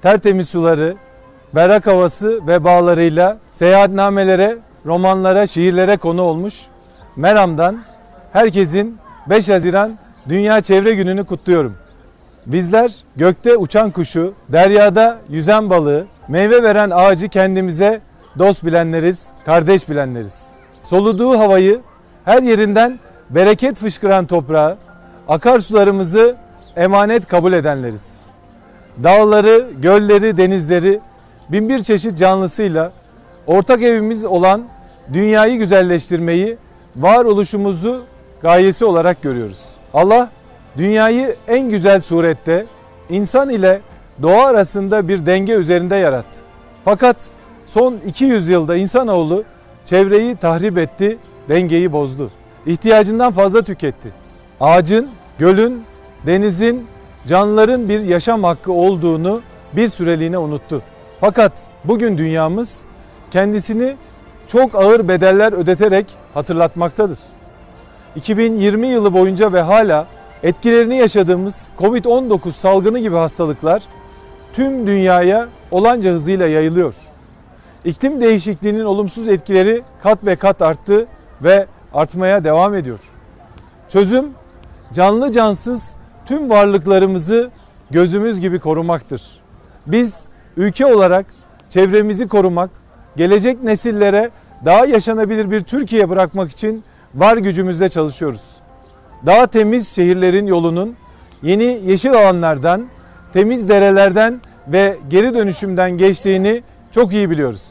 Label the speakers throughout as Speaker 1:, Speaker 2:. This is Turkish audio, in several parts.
Speaker 1: tertemiz suları, berrak havası ve bağlarıyla seyahatnamelere, romanlara, şiirlere konu olmuş Meram'dan herkesin 5 Haziran Dünya Çevre Günü'nü kutluyorum. Bizler gökte uçan kuşu, deryada yüzen balığı, meyve veren ağacı kendimize dost bilenleriz, kardeş bilenleriz. Soluduğu havayı, her yerinden bereket fışkıran toprağı, akarsularımızı emanet kabul edenleriz. Dağları, gölleri, denizleri, binbir çeşit canlısıyla ortak evimiz olan dünyayı güzelleştirmeyi, varoluşumuzu gayesi olarak görüyoruz. Allah dünyayı en güzel surette insan ile doğa arasında bir denge üzerinde yarattı. Fakat son 200 yılda insanoğlu çevreyi tahrip etti, dengeyi bozdu. İhtiyacından fazla tüketti. Ağacın, gölün, denizin, canlıların bir yaşam hakkı olduğunu bir süreliğine unuttu. Fakat bugün dünyamız kendisini çok ağır bedeller ödeterek hatırlatmaktadır. 2020 yılı boyunca ve hala etkilerini yaşadığımız Covid-19 salgını gibi hastalıklar tüm dünyaya olanca hızıyla yayılıyor. İklim değişikliğinin olumsuz etkileri kat be kat arttı ve artmaya devam ediyor. Çözüm, canlı cansız tüm varlıklarımızı gözümüz gibi korumaktır. Biz ülke olarak çevremizi korumak, gelecek nesillere daha yaşanabilir bir Türkiye bırakmak için var gücümüzle çalışıyoruz. Daha temiz şehirlerin yolunun yeni yeşil alanlardan, temiz derelerden ve geri dönüşümden geçtiğini çok iyi biliyoruz.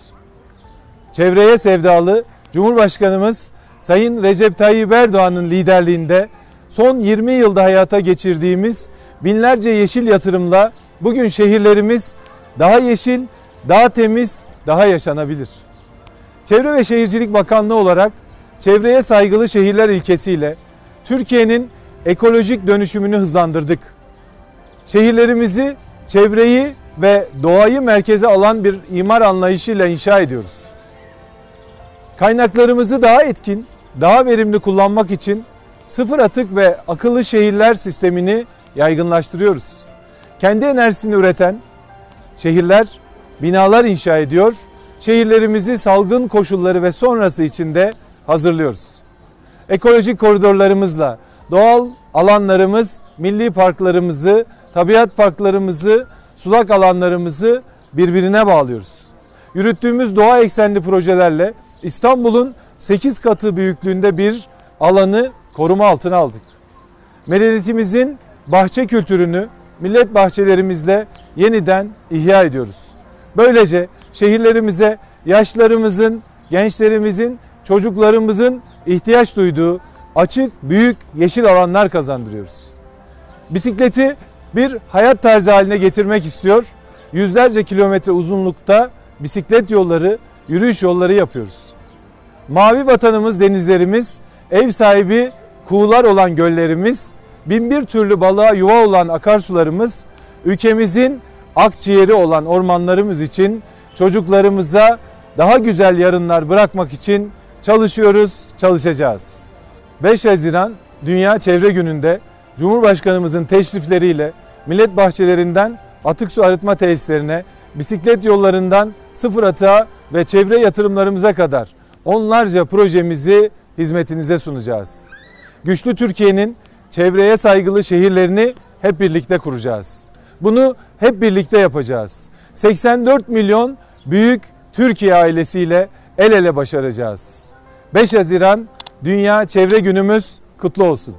Speaker 1: Çevreye sevdalı Cumhurbaşkanımız Sayın Recep Tayyip Erdoğan'ın liderliğinde son 20 yılda hayata geçirdiğimiz binlerce yeşil yatırımla bugün şehirlerimiz daha yeşil, daha temiz, daha yaşanabilir. Çevre ve Şehircilik Bakanlığı olarak çevreye saygılı şehirler ilkesiyle Türkiye'nin ekolojik dönüşümünü hızlandırdık. Şehirlerimizi çevreyi ve doğayı merkeze alan bir imar anlayışıyla inşa ediyoruz. Kaynaklarımızı daha etkin, daha verimli kullanmak için sıfır atık ve akıllı şehirler sistemini yaygınlaştırıyoruz. Kendi enerjisini üreten şehirler, binalar inşa ediyor, şehirlerimizi salgın koşulları ve sonrası içinde hazırlıyoruz. Ekolojik koridorlarımızla doğal alanlarımız, milli parklarımızı, tabiat parklarımızı, sulak alanlarımızı birbirine bağlıyoruz. Yürüttüğümüz doğa eksenli projelerle İstanbul'un 8 katı büyüklüğünde bir alanı koruma altına aldık. Medeniyetimizin bahçe kültürünü millet bahçelerimizle yeniden ihya ediyoruz. Böylece şehirlerimize yaşlılarımızın, gençlerimizin, çocuklarımızın ihtiyaç duyduğu açık, büyük yeşil alanlar kazandırıyoruz. Bisikleti bir hayat tarzı haline getirmek istiyor. Yüzlerce kilometre uzunlukta bisiklet yolları, yürüyüş yolları yapıyoruz. Mavi vatanımız denizlerimiz, ev sahibi kuğular olan göllerimiz, binbir türlü balığa yuva olan akarsularımız, ülkemizin akciğeri olan ormanlarımız için çocuklarımıza daha güzel yarınlar bırakmak için çalışıyoruz, çalışacağız. 5 Haziran Dünya Çevre Günü'nde Cumhurbaşkanımızın teşrifleriyle millet bahçelerinden atık su arıtma tesislerine, bisiklet yollarından sıfır atığa ve çevre yatırımlarımıza kadar onlarca projemizi hizmetinize sunacağız. Güçlü Türkiye'nin çevreye saygılı şehirlerini hep birlikte kuracağız. Bunu hep birlikte yapacağız. 84 milyon büyük Türkiye ailesiyle el ele başaracağız. 5 Haziran Dünya Çevre Günümüz kutlu olsun.